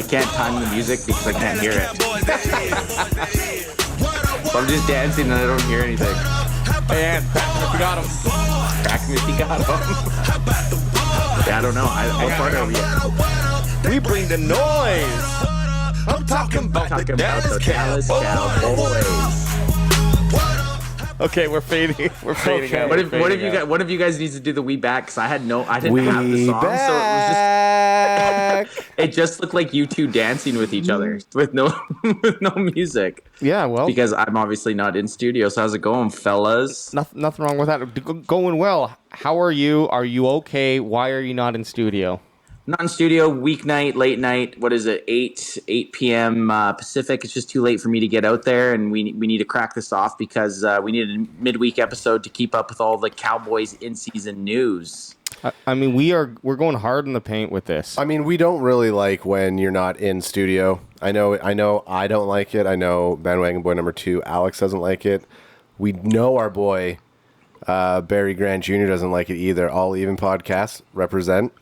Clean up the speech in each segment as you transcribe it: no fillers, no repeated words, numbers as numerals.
can't time the music because I can't hear it. So I'm just dancing and I don't hear anything. Hey, crack him if you got him. Crack him if you got him. Yeah, I don't know. What part are we at? We bring the noise. I'm talking about the Dallas Cowboys. Okay, we're fading. We're fading out. What if you guys need to do the "We Back"? Because I didn't have the song, so it just looked like you two dancing with each other with no music. Yeah, well, because I'm obviously not in studio. So how's it going, fellas? Nothing wrong with that. Going well. How are you? Are you okay? Why are you not in studio? Not in studio, weeknight, late night. What is it? 8 p.m. Pacific. It's just too late for me to get out there, and we need to crack this off because we need a midweek episode to keep up with all the Cowboys in-season news. I mean, we're going hard in the paint with this. I mean, we don't really like when you're not in studio. I know I don't like it. I know BandWagon Boy number 2, Alex, doesn't like it. We know our boy Barry Grant Jr. doesn't like it either. All Even podcasts represent.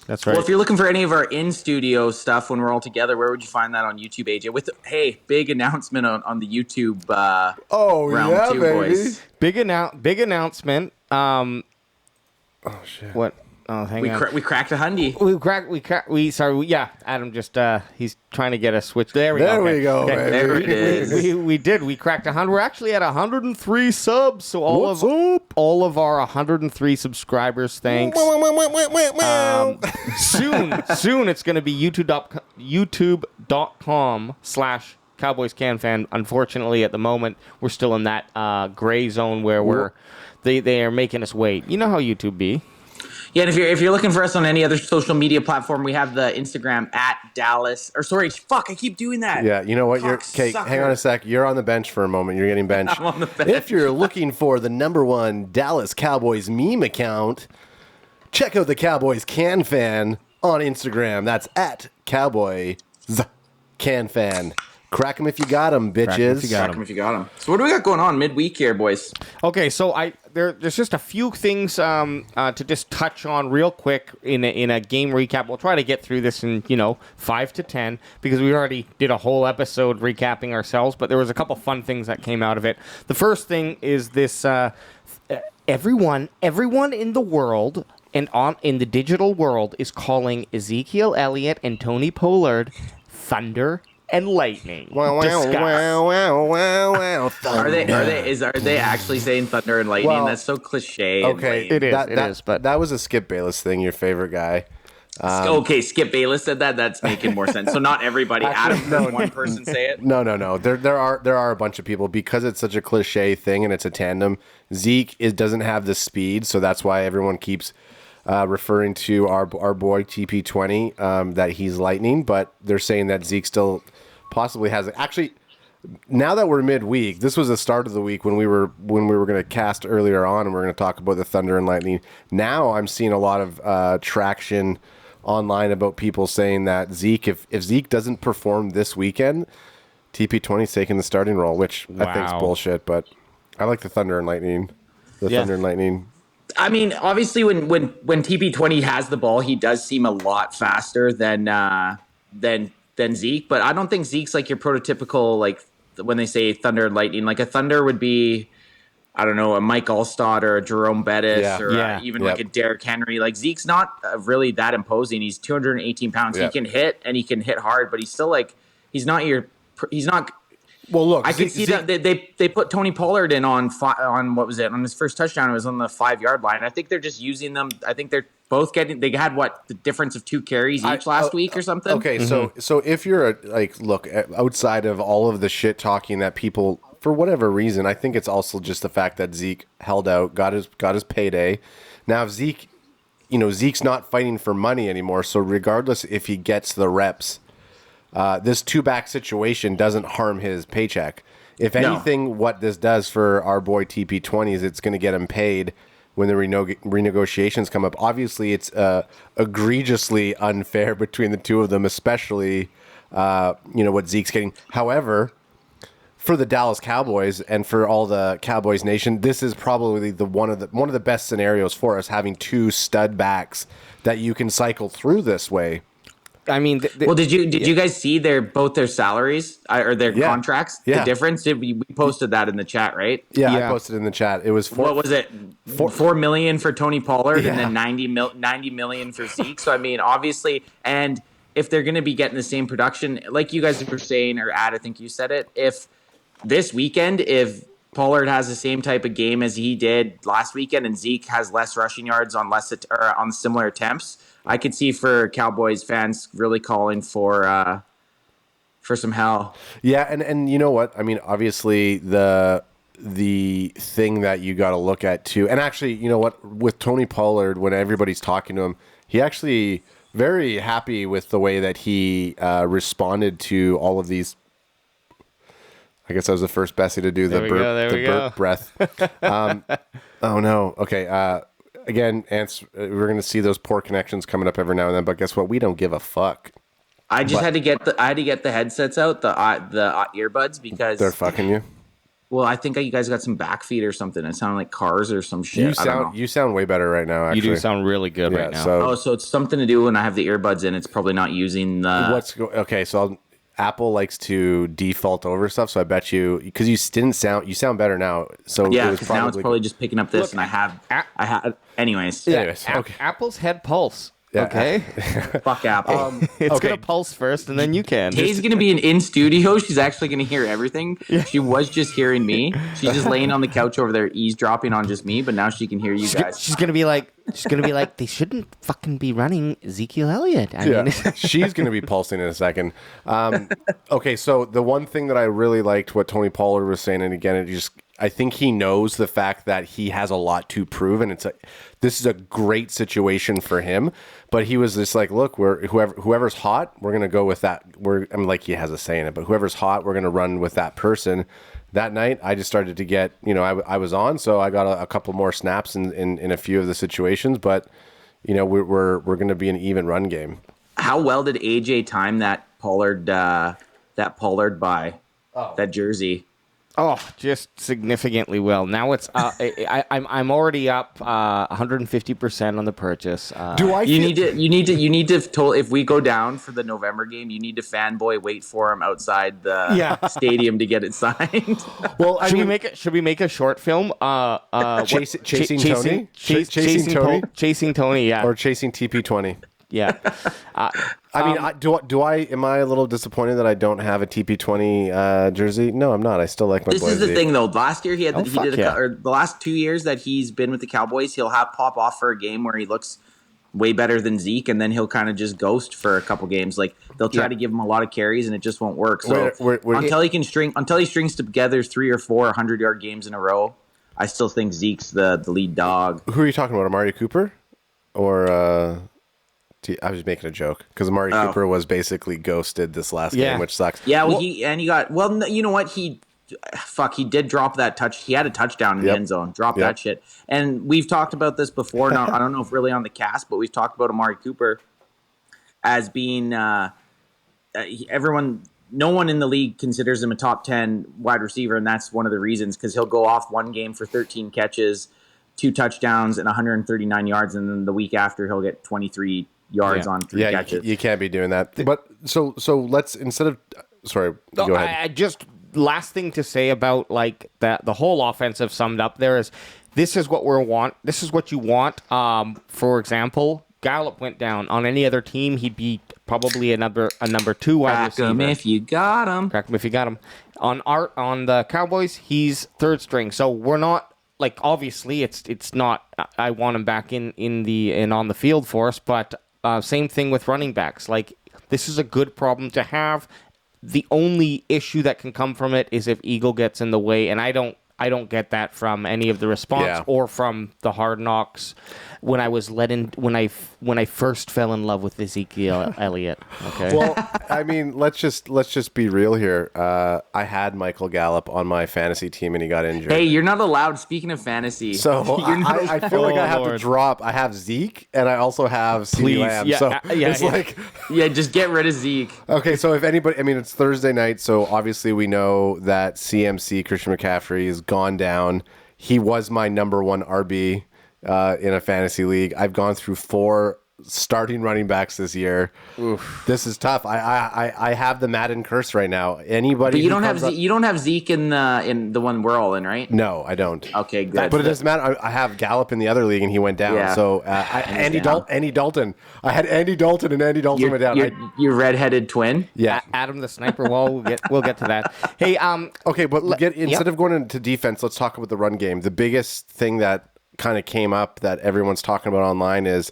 That's right. Well, if you're looking for any of our in-studio stuff when we're all together, where would you find that on YouTube, AJ? Big announcement on the YouTube round two, baby. boys. Big announcement. Oh shit! What? Oh, hang on. We cracked a hundy. Adam just he's trying to get a switch. There we There go. we go. Okay. There it is. We did. We cracked 100. We're actually at 103 subs. So all of our 103 subscribers, thanks. Soon it's going to be youtube.com/Cowboys CanFan. Unfortunately, at the moment, we're still in that gray zone where they are making us wait. You know how YouTube be. Yeah, and if you're looking for us on any other social media platform, we have the Instagram at Dallas. I keep doing that. Yeah, you know what? Hang on a sec. You're on the bench for a moment. You're getting benched. I'm on the bench. If you're looking for the #1 Dallas Cowboys meme account, check out the Cowboys CanFan on Instagram. That's at Cowboys CanFan. Crack 'em if you got 'em, bitches. Crack 'em if you got 'em. So what do we got going on midweek here, boys? Okay, so there's just a few things to just touch on real quick in a game recap. We'll try to get through this in 5 to 10 because we already did a whole episode recapping ourselves. But there was a couple fun things that came out of it. The first thing is this: everyone in the world and in the digital world is calling Ezekiel Elliott and Tony Pollard thunder and lightning. Wow. Are they actually saying thunder and lightning? Well, That's so cliche. Okay, It is. But that was a Skip Bayless thing. Your favorite guy. Okay, Skip Bayless said that. That's making more sense. So not everybody. Adam heard one person say it. No. There are a bunch of people because it's such a cliche thing and it's a tandem. Zeke doesn't have the speed, so that's why everyone keeps referring to our boy TP20 that he's lightning. But they're saying that Zeke still possibly has it. Actually, now that we're midweek, this was the start of the week when we were going to cast earlier on, and we're going to talk about the thunder and lightning. Now I'm seeing a lot of traction online about people saying that Zeke, if Zeke doesn't perform this weekend, TP20's taking the starting role, which I think is bullshit. But I like the thunder and lightning. Thunder and lightning. I mean, obviously, when TP20 has the ball, he does seem a lot faster than Zeke. But I don't think Zeke's like your prototypical, like when they say thunder and lightning. Like a thunder would be, I don't know, a Mike Allstott or a Jerome Bettis even like a Derrick Henry. Like Zeke's not really that imposing. He's 218 pounds. He can hit and he can hit hard, but he's still like he's not. Well, look, I can see that they put Tony Pollard in on what was it on his first touchdown? It was on the 5-yard line. I think they're just using them. I think they're both getting. They had the difference of 2 carries each last week or something. Okay, so if you're outside of all of the shit talking that people for whatever reason, I think it's also just the fact that Zeke held out, got his payday. Now if Zeke's not fighting for money anymore. So regardless if he gets the reps. This 2-back situation doesn't harm his paycheck. If anything, what this does for our boy TP20 is it's going to get him paid when the renegotiations come up. Obviously, it's egregiously unfair between the two of them, especially what Zeke's getting. However, for the Dallas Cowboys and for all the Cowboys Nation, this is probably one of the best scenarios for us, having 2 stud backs that you can cycle through this way. I mean, Well, did you guys see both their salaries or their contracts? Yeah. The difference? We posted that in the chat, right? Yeah, Yeah. I posted in the chat. It was What was it? 4 million for Tony Pollard Yeah. and then 90 million for Zeke. So I mean, obviously, and if they're going to be getting the same production, like you guys were saying, or I think you said it, if this weekend, if Pollard has the same type of game as he did last weekend, and Zeke has less rushing yards on on similar attempts, I could see for Cowboys fans really calling for some hell. Yeah, and you know what? I mean, obviously the thing that you got to look at too, and actually, you know what? With Tony Pollard, when everybody's talking to him, he actually very happy with the way that he responded to all of these. I guess I was the first Bessie to do the burp breath. Oh no. Okay. Again, Ants, we're gonna see those poor connections coming up every now and then, but guess what? We don't give a fuck. I had to get the headsets out, the earbuds, because They're fucking you. Well, I think you guys got some backfeed or something. It sounded like cars or some shit. You sound way better right now. Actually, you do sound really good right now. So it's something to do when I have the earbuds in. It's probably not using the. Okay? So Apple likes to default over stuff. So I bet you, because you sound better now. So Yeah, it was because now it's probably just picking up this, and I have. Anyways. Okay. Apple's head pulse. Yeah. Okay. Fuck Apple. It's going to pulse first, and then you can. Kay's going to be in studio. She's actually going to hear everything. Yeah. She was just hearing me. She's just laying on the couch over there, eavesdropping on just me. But now she can hear you guys. She's going to be like, they shouldn't fucking be running Ezekiel Elliott. I mean, she's going to be pulsing in a second. Okay, so the one thing that I really liked what Tony Pollard was saying, and again, I think he knows the fact that he has a lot to prove, and this is a great situation for him. But he was just like, look, whoever's hot, we're gonna go with that. Like he has a say in it, but whoever's hot, we're gonna run with that person. That night, I just started to get, I was on, so I got a couple more snaps in a few of the situations. But we're gonna be an even run game. How well did AJ time that Pollard by that jersey? Oh, just significantly well. Now it's I'm already up 150% on the purchase. You need to if we go down for the November game, you need to fanboy wait for him outside the stadium to get it signed. Well, should we make a short film? Chasing Tony, chasing Tony, chasing Tony, yeah, or chasing TP20. Yeah. Am I a little disappointed that I don't have a TP20 jersey? No, I'm not. I still like my boy. This is the thing, though. Last year the last 2 years that he's been with the Cowboys, he'll have pop off for a game where he looks way better than Zeke, and then he'll kind of just ghost for a couple games. Like they'll try to give him a lot of carries, and it just won't work. So until he strings together 3 or 4 100-yard games in a row, I still think Zeke's the lead dog. Who are you talking about, Amari Cooper, or? I was making a joke because Amari Cooper was basically ghosted this last game, which sucks. Yeah, you know what? He did drop that touch. He had a touchdown in the end zone. Drop that shit. And we've talked about this before. Now, I don't know if really on the cast, but we've talked about Amari Cooper as being no one in the league considers him a top 10 wide receiver, and that's one of the reasons, because he'll go off one game for 13 catches, 2 touchdowns, and 139 yards, and then the week after he'll get 23 yards on 3 catches. You can't be doing that. But so let's, instead of go ahead. Just last thing to say about like that, the whole offensive summed up there is this is what we want. This is what you want. For example, Gallup went down. On any other team, he'd be probably a number 2 wide receiver. Crack him if you got him. On the Cowboys, he's third string. So we're not, like, obviously it's not. I want him back in on the field for us, but same thing with running backs. Like, this is a good problem to have. The only issue that can come from it is if Eagle gets in the way, and I don't get that from any of the response or from the Hard Knocks when I was when I first fell in love with Ezekiel Elliott. Okay. Well, I mean, let's just be real here. I had Michael Gallup on my fantasy team and he got injured. Hey, you're not allowed. Speaking of fantasy, so I feel like I have to drop. I have Zeke and I also have CeeDee Lamb. Just get rid of Zeke. Okay, so if anybody, I mean, it's Thursday night, so obviously we know that CMC, Christian McCaffrey, is gone down. He was my number 1 RB in a fantasy league. I've gone through 4 starting running backs this year. Oof. This is tough. I have the Madden curse right now. Anybody, but you don't have Zeke in the one we're all in, right? No, I don't. Okay, good. But it doesn't matter. I have Gallup in the other league, and he went down. Yeah. So Andy Dalton. I had Andy Dalton, and Andy Dalton went down. Your redheaded twin. Yeah, Adam the sniper. Well, we'll get to that. Hey, okay, but instead of going into defense, let's talk about the run game. The biggest thing that kind of came up that everyone's talking about online is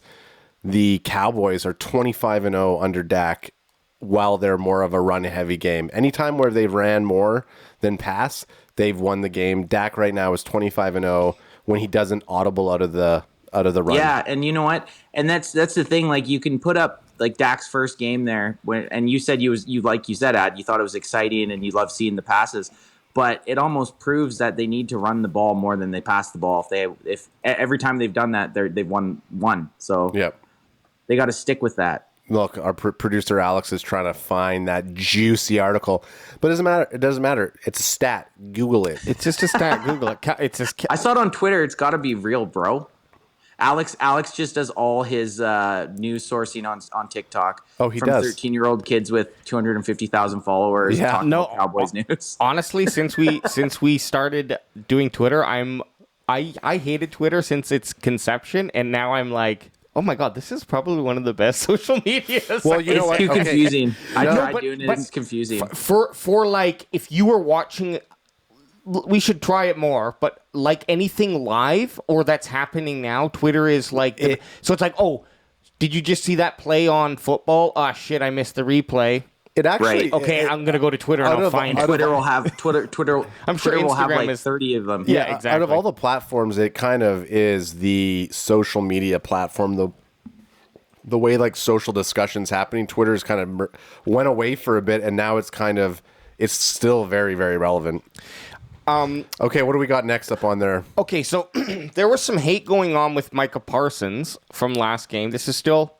the Cowboys are 25-0 under Dak while they're more of a run-heavy game. Anytime where they've ran more than pass, they've won the game. Dak right now is 25-0 when he doesn't audible out of the run. Yeah, and you know what? And that's the thing. Like, you can put up like Dak's first game there, and you said you like you said, Ad, you thought it was exciting and you love seeing the passes. But it almost proves that they need to run the ball more than they pass the ball. If every time they've done that, they've won one. So yep. They got to stick with that. Look, our producer Alex is trying to find that juicy article, but it doesn't matter. It doesn't matter. It's a stat. Google it. It's just a stat. Google it. It's just. I saw it on Twitter. It's got to be real, bro. Alex just does all his news sourcing on TikTok. Oh, he from does. 13-year-old kids with 250,000 followers. Yeah, talking about Cowboys news. Honestly, since we started doing Twitter, I hated Twitter since its conception, and now I'm like, oh my god, this is probably one of the best social media. Well, you know what? It's too confusing. I No, tried but- doing it. but It's confusing. For like, if you were watching, we should try it more. But like anything live or that's happening now, Twitter is like. So it's like, oh, did you just see that play on football? Ah, shit, I missed the replay. It actually. Right. Okay, I'm gonna go to Twitter and I'll find it. Twitter will have Twitter. I'm sure Twitter will have Instagram like is- 30 of them. Yeah, exactly. Out of all the platforms, it kind of is the social media platform. The way like social discussions happening, Twitter's kind of went away for a bit, and now it's still very, very relevant. Okay, what do we got next up on there? Okay, so there was some hate going on with Micah Parsons from last game. This is still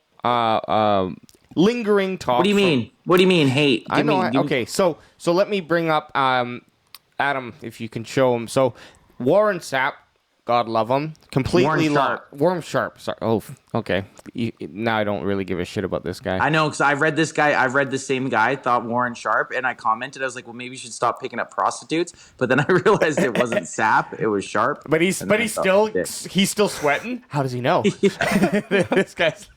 lingering talk. What do you mean? What do you mean hate? I know. Okay, so let me bring up Adam, if you can show him. So Warren Sapp, God love him, completely Warren Sharp. Sorry. Oh, okay. Now I don't really give a shit about this guy. I know, because I've read this guy. I've read the same guy, thought Warren Sharp, and I commented. I was like, well, maybe you should stop picking up prostitutes. But then I realized it wasn't Sapp; it was Sharp. But he's still sweating. How does he know? This guy's.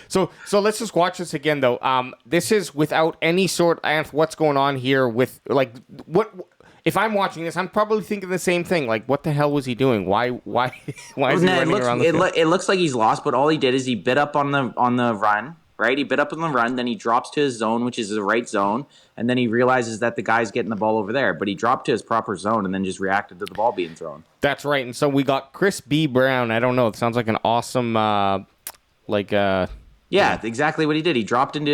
So let's just watch this again though. This is without any sort of what's going on here with like what. If I'm watching this, I'm probably thinking the same thing. Like, what the hell was he doing? Why is he running around the field? It looks like he's lost, but all he did is he bit up on the run, right? He bit up on the run, then he drops to his zone, which is the right zone, and then he realizes that the guy's getting the ball over there. But he dropped to his proper zone and then just reacted to the ball being thrown. That's right. And so we got Chris B. Brown. I don't know. It sounds like an awesome, Yeah, exactly what he did. He dropped into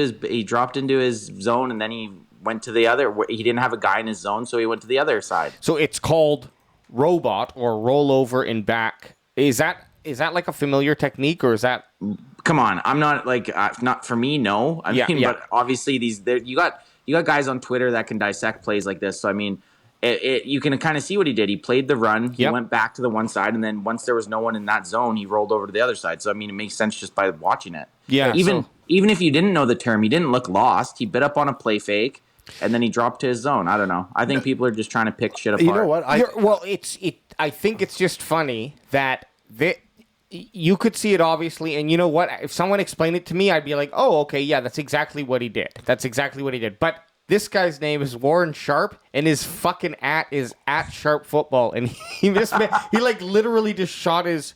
his zone, and then he went to the other. He didn't have a guy in his zone, so he went to the other side. So it's called robot or rollover and back. Is that like a familiar technique, or is that? Come on, I'm not like not for me. No, I mean, but obviously you got guys on Twitter that can dissect plays like this. So I mean, you can kind of see what he did. He played the run. He went back to the one side, and then once there was no one in that zone, he rolled over to the other side. So I mean, it makes sense just by watching it. Yeah. Even if you didn't know the term, he didn't look lost. He bit up on a play fake. And then he dropped to his zone. I don't know. I think people are just trying to pick shit apart. You know what? I think it's just funny that you could see it obviously, and you know what? If someone explained it to me, I'd be like, "Oh, okay, yeah, that's exactly what he did. That's exactly what he did." But this guy's name is Warren Sharp, and his fucking @ is @Sharp Football, and he like literally just shot his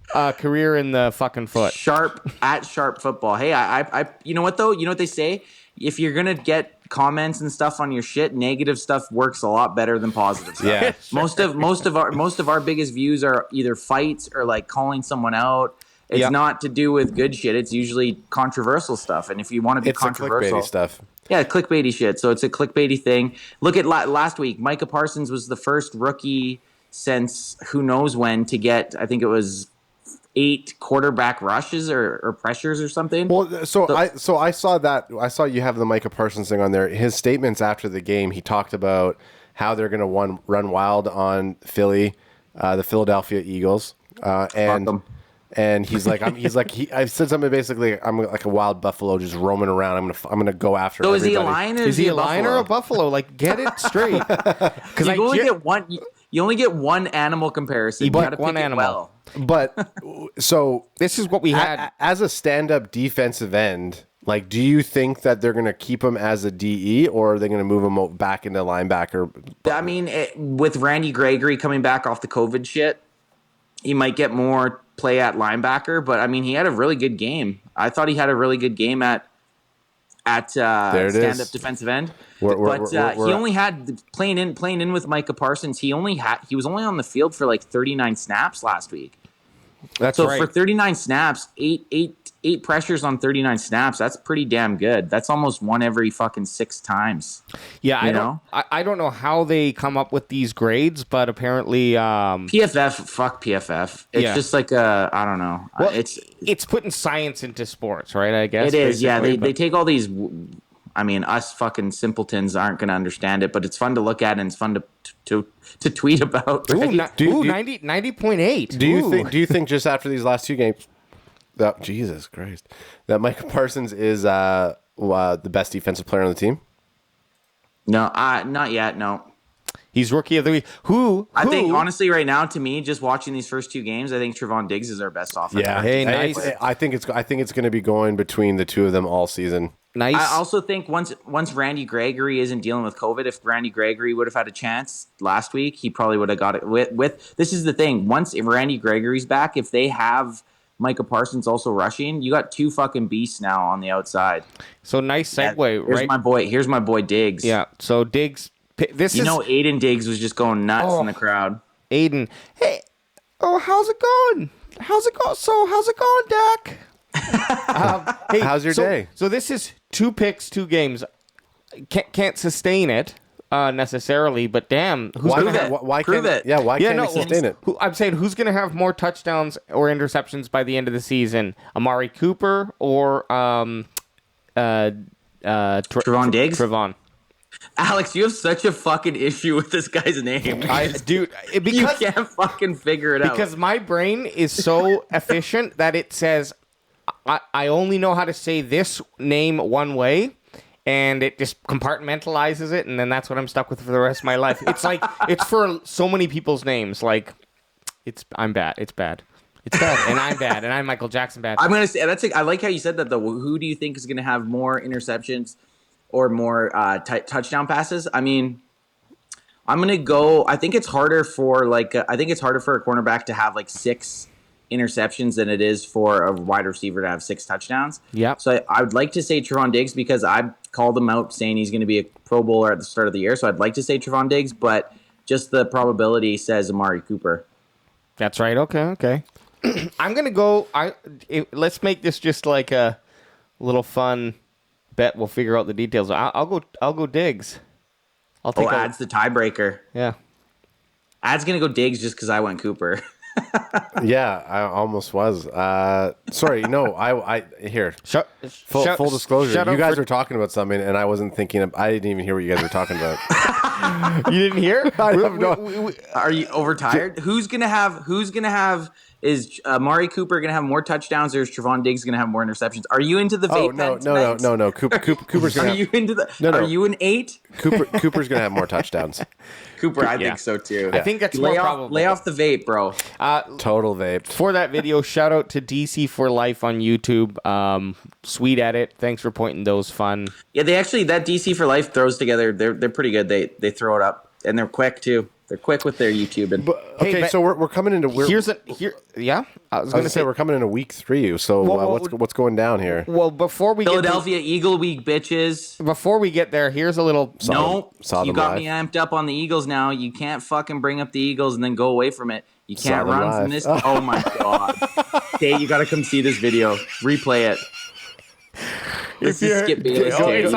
career in the fucking foot. Sharp @Sharp Football. Hey, I you know what though? You know what they say? If you're gonna get comments and stuff on your shit, negative stuff works a lot better than positive stuff. Yeah. Most of our biggest views are either fights or like calling someone out. It's not to do with good shit. It's usually controversial stuff. And if you want to be controversial, clickbaity stuff. Yeah, clickbaity shit. So it's a clickbaity thing. Look at last week. Micah Parsons was the first rookie since who knows when to get, I think it was 8 quarterback rushes or pressures or something. Well, I saw that. I saw you have the Micah Parsons thing on there. His statements after the game, he talked about how they're going to run wild on Philly, the Philadelphia Eagles, And I said something basically. I'm like a wild buffalo just roaming around. I'm gonna go after. So everybody. is he a lion? Or Is he a lion or a buffalo? buffalo? Like, get it straight. Because You only get one. You only get one animal comparison. You but gotta one pick it animal. well. But so this is what we had. as a stand-up defensive end. Like, do you think that they're going to keep him as a DE, or are they going to move him back into linebacker? I mean, with Randy Gregory coming back off the COVID shit, he might get more play at linebacker. But I mean, he had a really good game. I thought he had a really good game at stand-up defensive end. He only had playing in with Micah Parsons. He was only on the field for like 39 snaps last week. That's so right. for 39 snaps, eight pressures on 39 snaps. That's pretty damn good. That's almost one every fucking 6 times. Yeah, I don't know how they come up with these grades, but apparently PFF, fuck PFF. It's just like I don't know. Well, it's putting science into sports, right? I guess it is. Yeah, they but take all these. I mean, us fucking simpletons aren't going to understand it, but it's fun to look at and it's fun to tweet about. Right? 90.8. Do you think just after these last 2 games, that Jesus Christ, that Micah Parsons is the best defensive player on the team? No, not yet. No. He's rookie of the week. I think honestly, right now, to me, just watching these first 2 games, I think Trevon Diggs is our best offensive. Yeah, hey, nice. I think it's going to be going between the 2 of them all season. Nice. I also think once Randy Gregory isn't dealing with COVID, if Randy Gregory would have had a chance last week, he probably would have got it. With this is the thing. Once Randy Gregory's back, if they have Micah Parsons also rushing, you got 2 fucking beasts now on the outside. So nice segue, here's right? Here's my boy Diggs. Yeah. So Diggs, Aiden Diggs was just going nuts in the crowd. Aiden, hey, how's it going? How's it going, Dak? Hey, how's your day? So this is 2 picks, 2 games. Can't sustain it necessarily, but damn, why can't he sustain it? I'm saying who's going to have more touchdowns or interceptions by the end of the season? Amari Cooper or Trevon Diggs? Trevon. Alex, you have such a fucking issue with this guy's name. Because you can't fucking figure it out. Because my brain is so efficient that it says I only know how to say this name one way, and it just compartmentalizes it, and then that's what I'm stuck with for the rest of my life. It's like it's for so many people's names. Like I'm bad. It's bad. It's bad, and I'm bad, and I'm Michael Jackson bad. I'm gonna say I like how you said that though. Who do you think is gonna have more interceptions or more touchdown passes? I mean, I'm gonna go. I think it's harder for a cornerback to have like 6 interceptions than it is for a wide receiver to have 6 touchdowns. Yeah. So I would like to say Trevon Diggs because I called him out saying he's going to be a Pro Bowler at the start of the year. So I'd like to say Trevon Diggs, but just the probability says Amari Cooper. That's right. Okay. I'm gonna go. Let's make this just like a little fun bet. We'll figure out the details. I'll go Diggs. I'll take. Ad's the tiebreaker. Yeah. Ad's gonna go Diggs just because I went Cooper. Yeah, I almost was. Sorry, no, I here. Full disclosure, you guys were talking about something, and I wasn't thinking. I didn't even hear what you guys were talking about. You didn't hear? Are you overtired? Who's gonna have? Is Amari Cooper gonna have more touchdowns, or is Trevon Diggs gonna have more interceptions? Are you into the vape? No. Cooper's gonna. Are you into the? No. Are you an 8? Cooper's gonna have more touchdowns. Cooper, I think so too. I think that's more probable. Lay off the vape, bro. Total vape. For that video, shout out to DC for Life on YouTube. Sweet edit. Thanks for pointing those fun. Yeah, they actually that DC for Life throws together. They're pretty good. They throw it up and they're quick too. They're quick with their YouTube. And so we're coming into I was going to say we're coming into week 3. So what's going down here? Well, before we Philadelphia Eagle Week, bitches. Before we get there, here's a little. You got me amped up on the Eagles now. You can't fucking bring up the Eagles and then go away from it. You can't run from this. Oh my god! Hey, you got to come see this video. Replay it. This is Skip Bayless. It's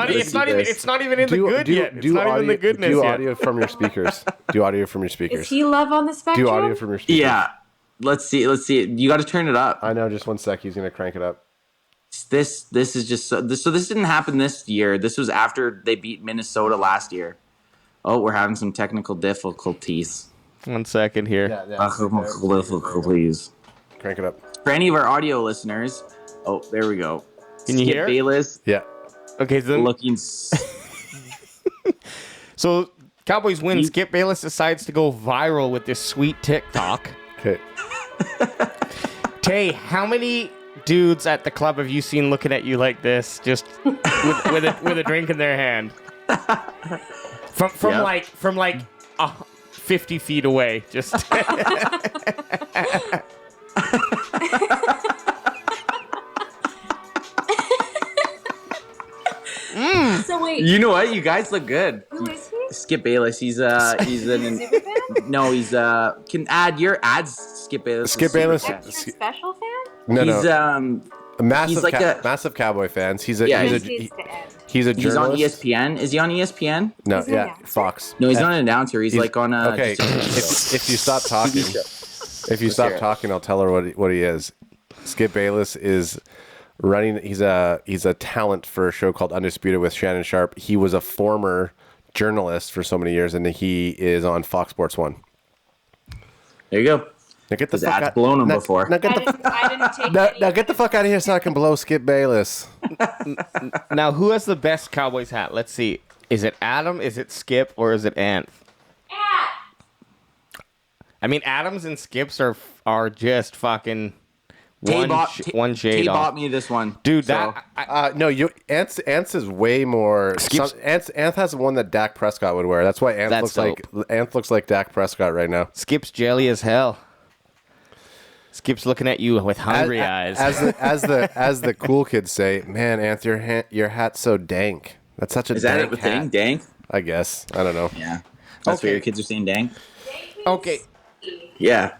not even in the good yet. It's not even in the goodness yet. Do audio from your speakers. Is he love on the spectrum? Do audio from your speakers. Yeah. Let's see it. You got to turn it up. I know. Just 1 sec. He's gonna crank it up. This is just so this didn't happen this year. This was after they beat Minnesota last year. Oh, we're having some technical difficulties. 1 second here. Difficulties. Crank it up. For any of our audio listeners, oh, there we go. Can you Skip hear? Bayless Yeah. Okay, so looking. So Cowboys win. Skip Bayless decides to go viral with this sweet TikTok. Okay. Tay, how many dudes at the club have you seen looking at you like this, just with a drink in their hand, from like 50 feet away, just. So wait. You know what? You guys look good. Who is he? Skip Bayless. He's no, he's can add your ads. Skip Bayless. Skip Bayless. Extra special fan? No, He's no. Massive, he's like massive Cowboy fans. He's a he's on journalist. ESPN. Is he on ESPN? No, He's an yeah, announcer. Fox. No, he's not an announcer. He's like on a. Okay, if you stop talking, I'll tell her what he is. Skip Bayless is running. He's a talent for a show called Undisputed with Shannon Sharp. He was a former journalist for so many years, and he is on Fox Sports 1. There you go. Now get the His fuck ad's out. blown him before. Now get I didn't take now get the fuck out of here so I can blow Skip Bayless. Now, who has the best Cowboys hat? Let's see. Is it Adam? Is it Skip? Or is it Anth? I mean, Adams and Skips are just fucking one shade Tay off. bought me this one, Dude, so. No, Ants is way more. Anth has one that Dak Prescott would wear. That's why Anth looks like Dak Prescott right now. Skip's jelly as hell. Skip's looking at you with hungry eyes. As the cool kids say, man, Anth, your hat's so dank. That's such a Is that dank a thing? hat. Dank? I guess. I don't know. Yeah. That's what your kids are saying, dank? Okay. Yeah.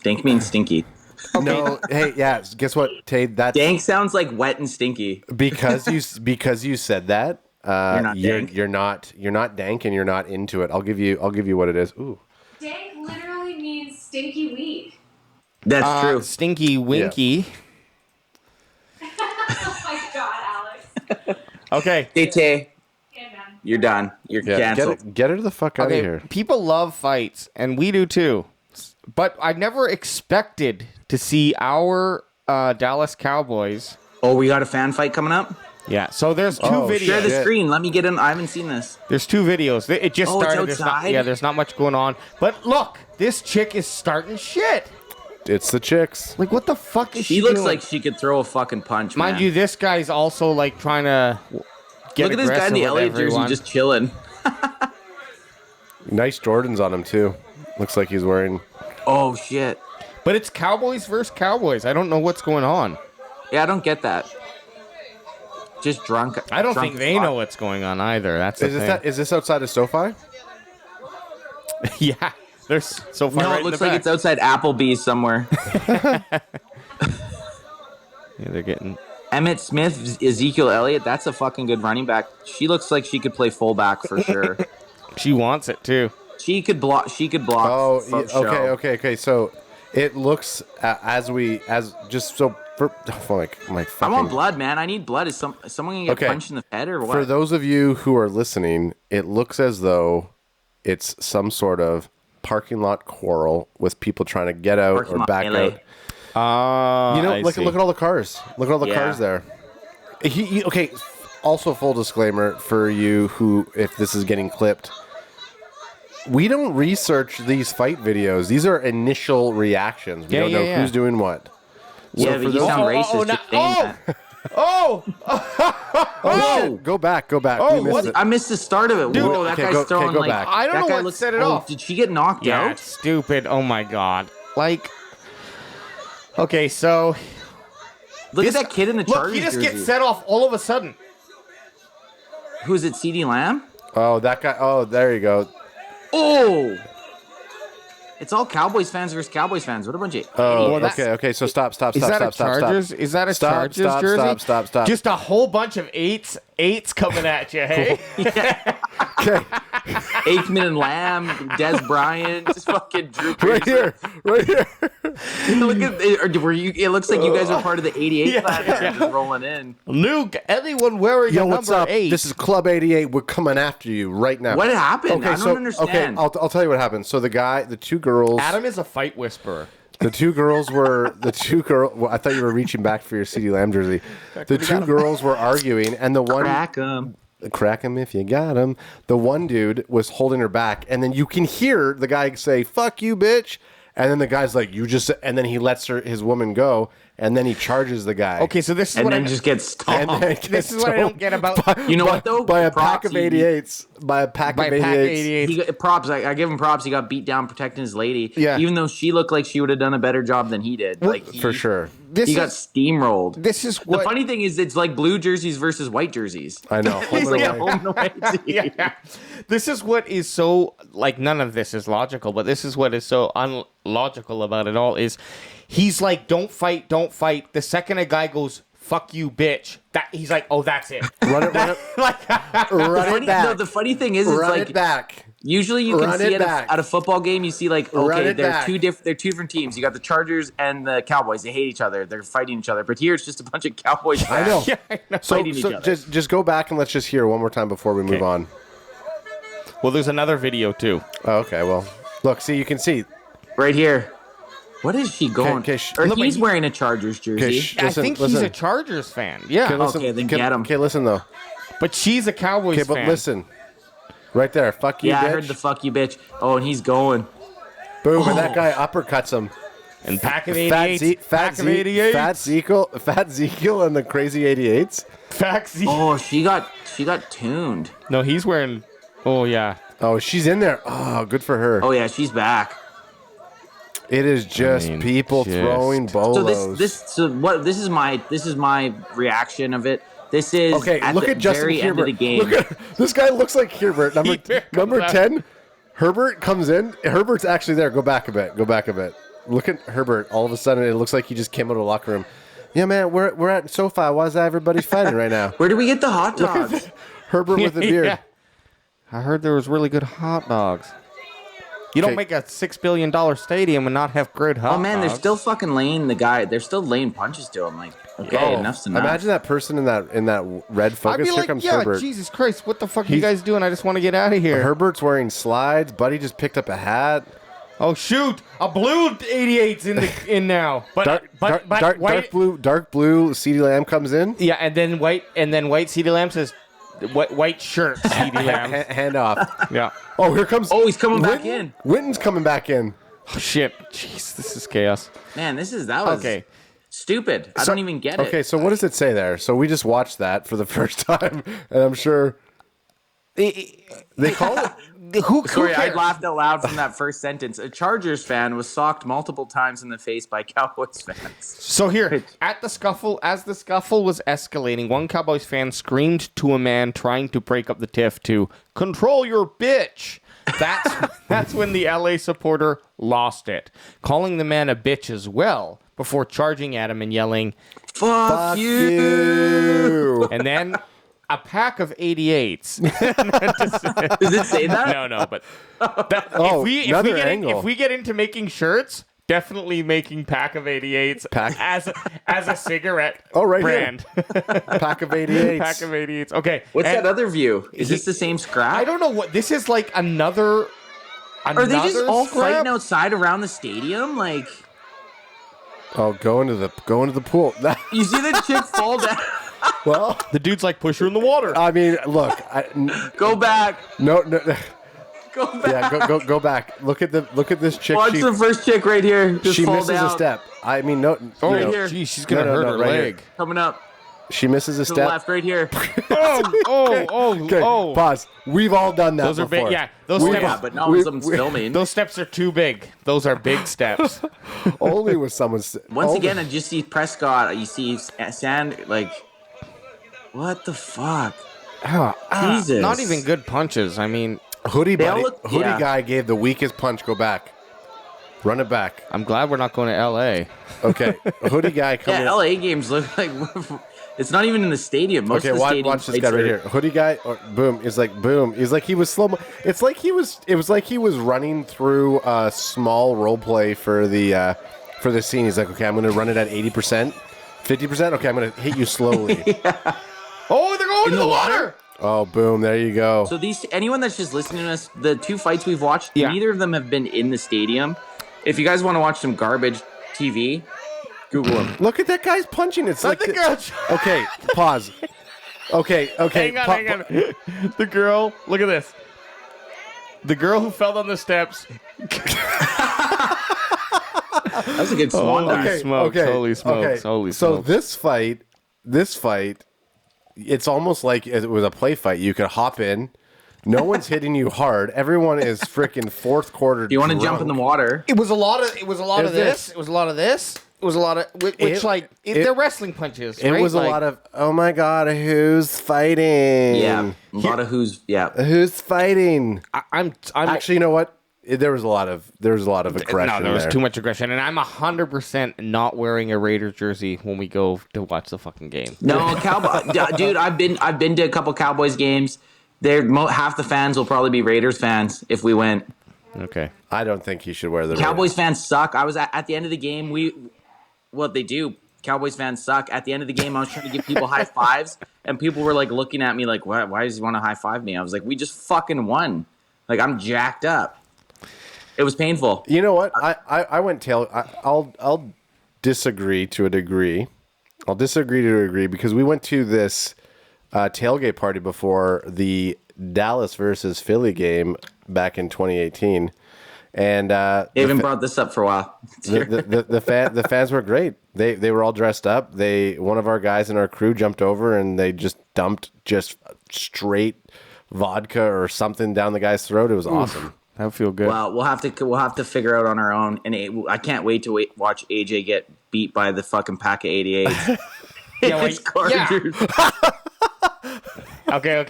Dank means stinky. No, hey, yeah. Guess what, Tay? That's Dank sounds like wet and stinky. because you said that. You're not dank. You're not dank, and you're not into it. I'll give you what it is. Ooh. Dank literally means stinky weed. That's true. Stinky Winky. Oh my god, Alex. Okay. Tay, Okay, man. you're done. You're canceled. Get her the fuck out of Okay. here. People love fights, and we do too. But I never expected to see our Dallas Cowboys. Oh, we got a fan fight coming up? Yeah. So there's two videos. Share the screen. Let me get in. I haven't seen this. There's two videos. It just started. It's outside? There's not much going on. But look, this chick is starting shit. It's the chicks. Like, what the fuck is she She looks doing? like she could throw a fucking punch, Mind man. you, this guy's also like trying to get Look at this guy in the aggressive with Elliott jersey everyone. just chilling. Nice Jordans on him too. Looks like he's wearing. Oh, shit. But it's Cowboys versus Cowboys. I don't know what's going on. Yeah, I don't get that. Just drunk. I don't drunk think they know what's going on either. That's the thing. Is this outside of SoFi? Yeah. There's so far. No, right it looks in the like back. it's outside Applebee's somewhere. Yeah, they're getting. Emmitt Smith, Ezekiel Elliott, that's a fucking good running back. She looks like she could play fullback for sure. She wants it too. She could block. Oh, for yeah, show. okay. So it looks like my I fucking. want blood, man. I need blood. Is someone gonna get punched in the head or what? For those of you who are listening, it looks as though it's some sort of parking lot quarrel with people trying to get out Parking or lot back melee. out. Look at all the cars. Look at all the Yeah. cars there. Okay. Also, full disclaimer for you who, if this is getting clipped, we don't research these fight videos. These are initial reactions. We don't know who's doing what. Yeah, So but you sound racist. Just saying that. Oh, go back. We missed it. I missed the start of it. Dude, Whoa, that okay, guy's go throwing like. back. I don't that know guy what looks, set it off. Did she get knocked Yeah, out? it's stupid. Oh my god. Like. Okay, so Look at that kid in the look, Chargers he just jersey. gets set off all of a sudden. Who's it? CeeDee Lamb? Oh, that guy. Oh, there you go. Oh! It's all Cowboys fans versus Cowboys fans. What a bunch of Oh, idiots. okay. So stop. Is that a Chargers? Is that a Chargers jersey? Stop. Just a whole bunch of eights coming at you, hey? Okay, Aikman and Lamb, Des Bryant, just fucking Drew right here. Look at it looks like you guys are part of the 88 class just rolling in. Luke, anyone wearing Yo, a what's number up? 8? This is Club 88. We're coming after you right now. What happened? I don't Okay, understand. I'll tell you what happened. So the two girls. Adam is a fight whisperer. The two girls were well, I thought you were reaching back for your CeeDee Lamb jersey. The two girls were arguing, and the one crack him if you got him. The one dude was holding her back, and then you can hear the guy say "fuck you, bitch," and then the guy's like, "You just," and then he lets his woman go. And then he charges the guy. Okay, so this is and then just gets stomped. This is what I don't get about. You know what though? By a pack of 88s. By a pack of 88s. He got, props. I give him props. He got beat down protecting his lady. Yeah. Even though she looked like she would have done a better job than he did. For sure. He got steamrolled. This is what the funny thing is. It's like blue jerseys versus white jerseys. I know. It's like a home and away team. Yeah. This is what is so like. None of this is logical, but this is what is so unlogical about it all. Is he's like, don't fight. The second a guy goes, "Fuck you, bitch," that he's like, "Oh, that's it." Run it back. No, the funny thing is, it's Run like it back. usually you can see at a football game. You see like, okay, they're two different teams. You got the Chargers and the Cowboys. They hate each other. They're fighting each other. But here it's just a bunch of Cowboys fans. I know. Fighting each other. Just go back and let's just hear one more time before we move on. Well, there's another video too. Oh, okay. Well, look. See, you can see right here. What is she going? He's wearing a Chargers jersey. I think he's a Chargers fan. Yeah. Okay, then get him. Okay, listen though. But she's a Cowboys fan. Okay, but listen. Right there. Fuck you, bitch. Yeah, I heard the fuck you, bitch. Oh, and he's going. Boom, and that guy uppercuts him. And pack of 88s. Fat Ezekiel and the crazy 88s. Oh, she got tuned. No, he's wearing. Oh yeah. Oh, she's in there. Oh, good for her. Oh yeah, she's back. It is just people throwing bolos. So this is my reaction of it. This is at look the at Justin very end of Herbert. the game. Look at, this guy looks like Herbert. Number 10. Herbert comes in. Herbert's actually there. Go back a bit. Look at Herbert. All of a sudden, it looks like he just came out of the locker room. Yeah, man, we're at SoFi. Why is that everybody's fighting right now? Where do we get the hot dogs? Herbert with the beard. Yeah. I heard there was really good hot dogs. You don't make a $6 billion stadium and not have good hot dogs. Oh man, they're still fucking laying the guy. They're still laying punches to him. Like, okay, enough's enough. Imagine that person in that red focus. I'd be Here like, comes yeah, Herbert. Jesus Christ, what the fuck are you guys doing? I just want to get out of here. Herbert's wearing slides. Buddy just picked up a hat. Oh shoot, a blue 88's in now. But dark blue CeeDee Lamb comes in. Yeah, and then white CeeDee Lamb says white shirt CeeDee Lamb. Hand off. Yeah. Oh, here comes. Oh, he's coming back in. Winton's coming back in. Oh shit. Jeez, this is chaos. Man, that was okay. Stupid. I don't even get it. Okay, so what does it say there? So we just watched that for the first time, and I'm sure they call it. Sorry, I laughed out loud from that first sentence. A Chargers fan was socked multiple times in the face by Cowboys fans. So here, as the scuffle was escalating, one Cowboys fan screamed to a man trying to break up the tiff to control your bitch. That's when the LA supporter lost it, calling the man a bitch as well before charging at him and yelling, "Fuck you!" And then a pack of 88s. Does it say that? No, but if we get into making shirts, definitely making pack of 88s as a cigarette brand. Pack of 88s. Pack of 88s. Okay. What's that other view? Is this the same scrap? I don't know what this is. Like another. Are they just all scrap? fighting outside around the stadium? Like, oh, go into the pool. You see the chick fall down. Well, the dude's like, push her in the water. I mean, look. Go back. No. Go back. Yeah, go back. Look at this chick. Watch the first chick right here. Just she fall misses down. a step. I mean, no. Right here. Geez, she's gonna hurt her right leg. here. Coming up. She misses a To step. the left, right here. Oh. Pause. We've all done that. Those are before. big. Yeah, those steps. Yeah, but not when someone's filming. Those steps are too big. Those are big steps. Only with someone's. Once again, I just see Prescott. You see Sand. Like, what the fuck? Jesus. Not even good punches. I mean, Hoodie guy gave the weakest punch. Go back. Run it back. I'm glad we're not going to L.A. Okay. Hoodie guy coming. Yeah, LA games look like it's not even in the stadium. Most of the stadium watch this guy right here. Hoodie guy, boom. It's like boom. It's like he was slow. It was like he was running through a small role play for the scene. He's like, okay, I'm gonna run it at 80%, 50%. Okay, I'm gonna hit you slowly. Yeah. Oh, they're going in the water. Oh, boom! There you go. So anyone that's just listening to us, the two fights we've watched, neither of them have been in the stadium. If you guys want to watch some garbage TV, Google him. Look at that guy's punching. It's like the girl. Okay, pause. Okay. Hang on. The girl. Look at this. The girl who fell down the steps. That was a good swan dive. Okay. Smokes, holy smokes, holy So smokes. this fight, it's almost like it was a play fight. You could hop in. No one's hitting you hard. Everyone is freaking fourth quarter. If you want to jump in the water, It was a lot of this. It was a lot of they're wrestling punches. It right? was a lot of, oh my God, who's fighting? yeah, a lot of who's Who's fighting? I'm Actually, you know what? There was a lot of aggression. No, there was there. too much aggression, and I'm 100% not wearing a Raiders jersey when we go to watch the fucking game. No, dude. I've been to a couple Cowboys games. Half the fans will probably be Raiders fans if we went. Okay. I don't think he should wear the Cowboys fans suck. I was at the end of the game. They do. Cowboys fans suck. At the end of the game, I was trying to give people high fives, and people were like looking at me like, why does he want to high five me? I was like, we just fucking won. Like, I'm jacked up. It was painful. You know what? I went I'll disagree to a degree. Because we went to this tailgate party before the Dallas versus Philly game back in 2018, and They haven't brought this up for a while. the fans were great. They were all dressed up. One of our guys in our crew jumped over and they just dumped just straight vodka or something down the guy's throat. It was awesome. That would feel good. Well, we'll have to figure out on our own, and I can't wait to watch AJ get beat by the fucking pack of 88s. It's Chargers. Okay.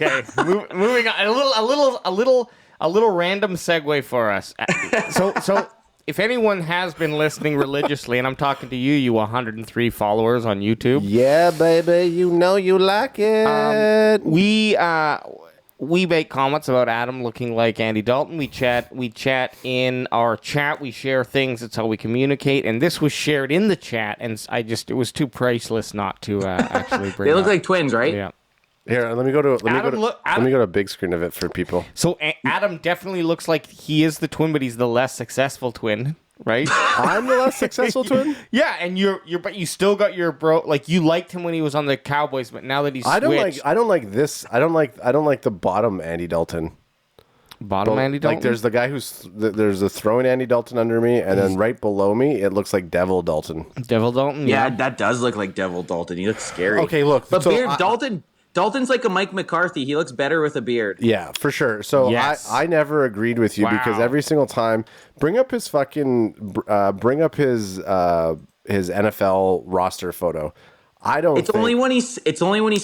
Moving on. A little random segue for us. So if anyone has been listening religiously, and I'm talking to you 103 followers on YouTube. Yeah, baby, you know you like it. We make comments about Adam looking like Andy Dalton. We chat in our chat. We share things. That's how we communicate. And this was shared in the chat, and it was too priceless not to actually bring. They look like twins, right? Yeah. Here, let me go to a big screen of it for people. So Adam definitely looks like he is the twin, but he's the less successful twin, right? I'm the less successful twin. Yeah, and but you still got your bro. Like, you liked him when he was on the Cowboys, but now that he's I don't switched, like this. I don't like the bottom Andy Dalton. Andy Dalton. Like, there's the guy there's the throwing Andy Dalton under me, and then right below me it looks like Devil Dalton. Devil Dalton. Yeah, that does look like Devil Dalton. He looks scary. Okay, look, but so Dalton's like a Mike McCarthy. He looks better with a beard. Yeah, for sure. So Yes. I never agreed with you because every single time, bring up his NFL roster photo. It's only when he's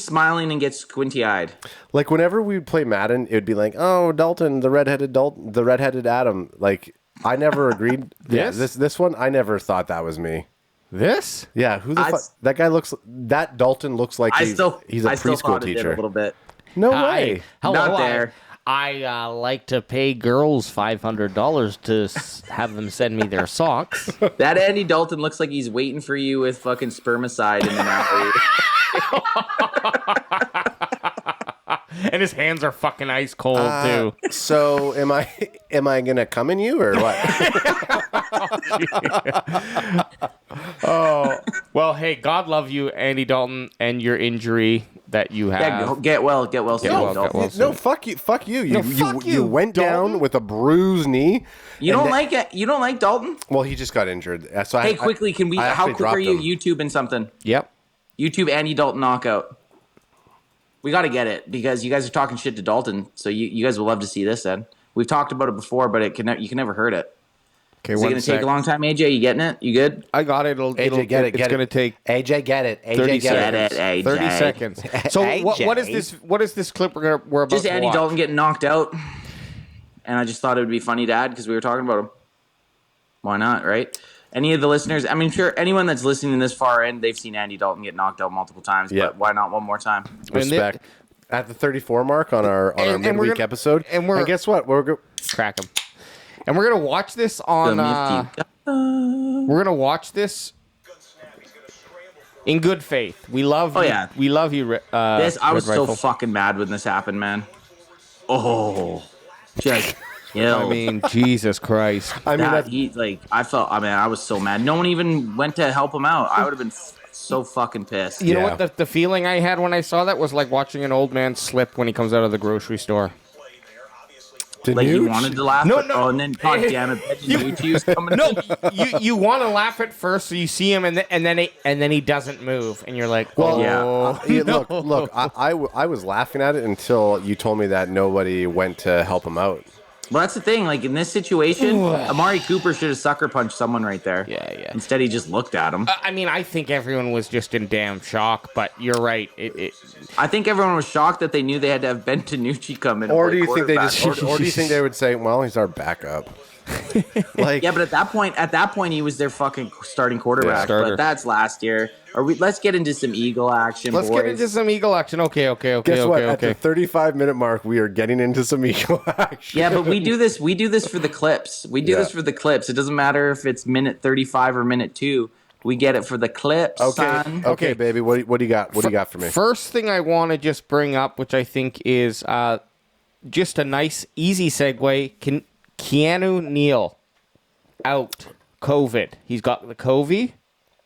smiling and gets squinty eyed. Like, whenever we would play Madden, it would be like, oh, Dalton, the redheaded Adam. Like, I never agreed. This one, I never thought that was me. This? Yeah, who the fuck? That guy that Dalton looks like he's a preschool teacher. A little bit. No way. Hello, Not there. I like to pay girls $500 to have them send me their socks. That Andy Dalton looks like he's waiting for you with fucking spermicide in the mouth. And his hands are fucking ice cold too. So am I gonna come in you or what? Oh, well, hey, God love you, Andy Dalton, and your injury that you have. Yeah, get well soon. No, fuck you. You went Dalton? down with a bruised knee. You don't like it. You don't like Dalton? Well, he just got injured. So Hey, quickly, can we? I How actually quick are you dropped YouTubing something? Yep. YouTube Andy Dalton knockout. We got to get it because you guys are talking shit to Dalton, so you guys will love to see this. Then we've talked about it before, but you can never hurt it. Okay, Is it going to take a long time, AJ? You getting it? You good? I got it. AJ, It's going to take AJ, get it. AJ, 30 get it. AJ. 30 seconds. So what is this? What is this clip we're about Just to Andy watch? Dalton getting knocked out, and I just thought it would be funny to add because we were talking about him. Why not, right? Any of the listeners, I mean, sure, anyone that's listening this far in, they've seen Andy Dalton get knocked out multiple times, but why not one more time? Respect. At the 34 mark on our midweek episode, and guess what? Crack him. And we're gonna watch this on. We're gonna watch this in good faith. We love. We love you. I was so fucking mad when this happened, man. Oh, just Yo, I mean, Jesus Christ. I mean, I was so mad. No one even went to help him out. I would have been so fucking pissed. You know Yeah. what? The feeling I had when I saw that was like watching an old man slip when he comes out of the grocery store. Like you wanted to laugh, No, but, no. oh, and then God damn it, Benucci was coming. No, in. you want to laugh at first, so you see him, and then he doesn't move, and you're like, Well, oh, yeah, no. look. I was laughing at it until you told me that nobody went to help him out. Well, that's the thing. Like in this situation, Amari Cooper should have sucker punched someone right there. Yeah. Instead, he just looked at him. I mean, I think everyone was just in damn shock, but you're right. I think everyone was shocked that they knew they had to have Ben DiNucci come in. Or and do play you think they quarterback. just, or do you think they would say, "Well, he's our backup"? Like, Yeah, but at that point, he was their fucking starting quarterback. starter. But that's last year. Let's get into some Eagle action, Let's boys. get into some Eagle action. Okay. guess what? At the 35-minute mark, we are getting into some eagle action. Yeah, but we do this for the clips. We do this for the clips. It doesn't matter if it's minute 35 or minute 2. We get it for the clips, son. Okay, baby. What do you got? What do you got for me? First thing I want to just bring up, which I think is just a nice, easy segue. Keanu Neal out COVID. He's got the COVID.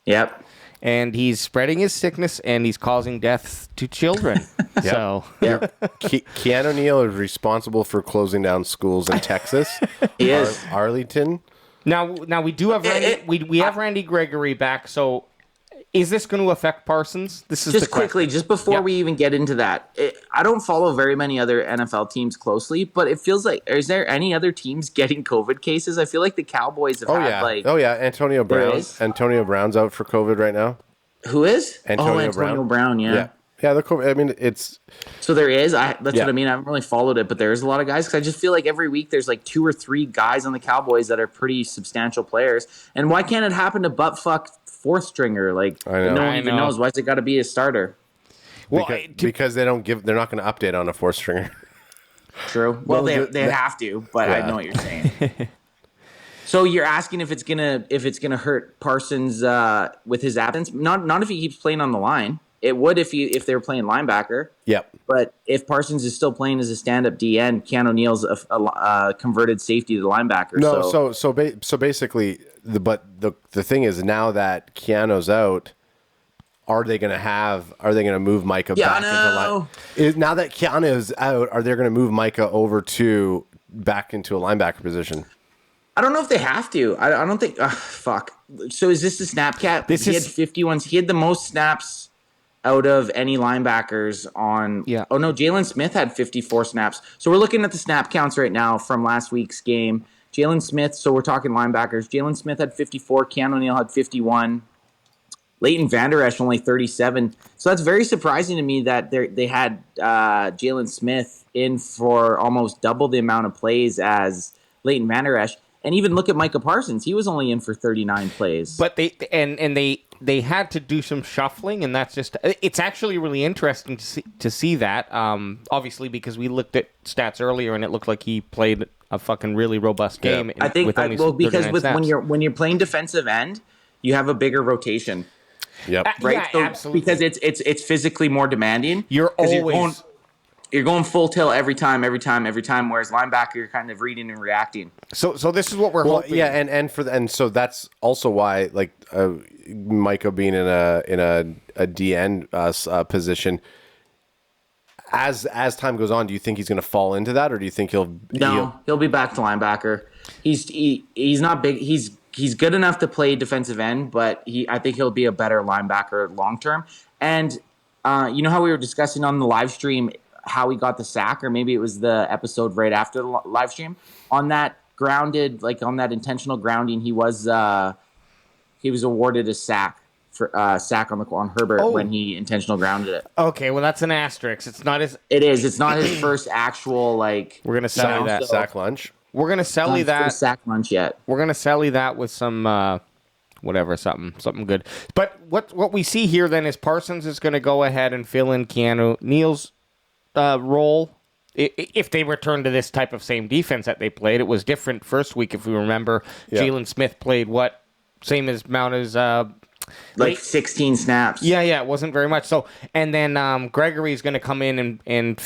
Yep. And he's spreading his sickness, and he's causing deaths to children. So, Keanu Neal is responsible for closing down schools in Texas. He is. Arlington. now we do have Randy, we have Randy Gregory back. So, is this going to affect Parsons? This is Just the question. quickly, just before Yeah. we even get into that, I don't follow very many other NFL teams closely, but it feels like, is there any other teams getting COVID cases? I feel like the Cowboys have had Antonio Brown. is? Antonio Brown's out for COVID right now. Who is? Antonio Brown, yeah. Yeah, the COVID. I mean, it's So there is. That's Yeah. what I mean. I haven't really followed it, but there's a lot of guys because I just feel like every week there's like 2 or 3 guys on the Cowboys that are pretty substantial players. And why can't it happen to buttfuck fourth stringer? Like I know. no one I even know. knows. Why's it got to be a starter? Well, because they're not going to update on a fourth stringer. True. Well, they have to, but I know what you're saying. So you're asking if it's gonna hurt Parsons with his absence? Not if he keeps playing on the line. It would if they were playing linebacker. Yep. But if Parsons is still playing as a stand-up DN, Keanu Neal's a converted safety to linebacker. No, so basically, the thing is now that Keanu's out, are they going to move Micah back into line? Now that Keanu's out, are they going to move Micah over back into a linebacker position? I don't know if they have to. I don't think. Fuck. So is this the snap cap? He had 51. He had the most snaps out of any linebackers on. Yeah. Oh no, Jalen Smith had 54 snaps. So we're looking at the snap counts right now from last week's game. Jalen Smith. So we're talking linebackers. Jalen Smith had 54. Keanu Neal had 51. Leighton Vander Esch only 37. So that's very surprising to me that they had Jalen Smith in for almost double the amount of plays as Leighton Vander Esch. And even look at Micah Parsons. He was only in for 39 plays. But they had to do some shuffling, and that's just it's actually really interesting to see that. Obviously, because we looked at stats earlier, and it looked like he played a fucking really robust game. I think because when snaps. when you're playing defensive end, you have a bigger rotation. Yep. Right. Yeah, So absolutely. Because it's physically more demanding. You're always you're going full tilt every time. Whereas linebacker, you're kind of reading and reacting. so this is what we're hoping. Yeah, and so that's also why like Micah being in a DN position. As time goes on, do you think he's going to fall into that, or do you think he'll be back to linebacker. He's not big. He's good enough to play defensive end, but I think he'll be a better linebacker long term. And you know how we were discussing on the live stream how he got the sack, or maybe it was the episode right after the live stream on that grounded, like on that intentional grounding, he was awarded a sack for sack on Herbert when he intentional grounded it. Okay, well that's an asterisk. It's not his. It is. It's not his first actual We're gonna sell that sack lunch. We're gonna sell you that sack lunch yet. We're gonna sell you that with some something good. But what we see here then is Parsons is gonna go ahead and fill in Keanu Neal's role. If they return to this type of same defense that they played, it was different first week. If we remember, Jalen Smith played same amount as 16 snaps. Yeah, it wasn't very much. So, and then Gregory's going to come in and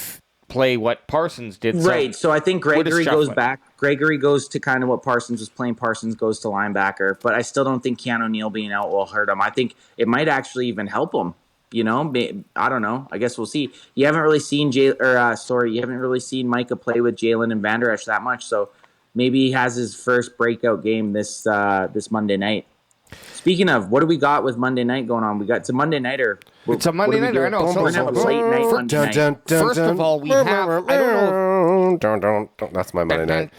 play what Parsons did. So Right. So I think Gregory Jeff goes went? back. Gregory goes to kind of what Parsons was playing. Parsons goes to linebacker. But I still don't think Keanu Neal being out will hurt him. I think it might actually even help him. You know, I don't know. I guess we'll see. You haven't really seen you haven't really seen Micah play with Jalen and Van Der Esch that much. So maybe he has his first breakout game this Monday night. Speaking of, what do we got with Monday night going on? It's a Monday nighter. It's a Monday nighter. I know. We're gonna have a late night Monday night. First of all, we have. I don't know. That's my Monday night.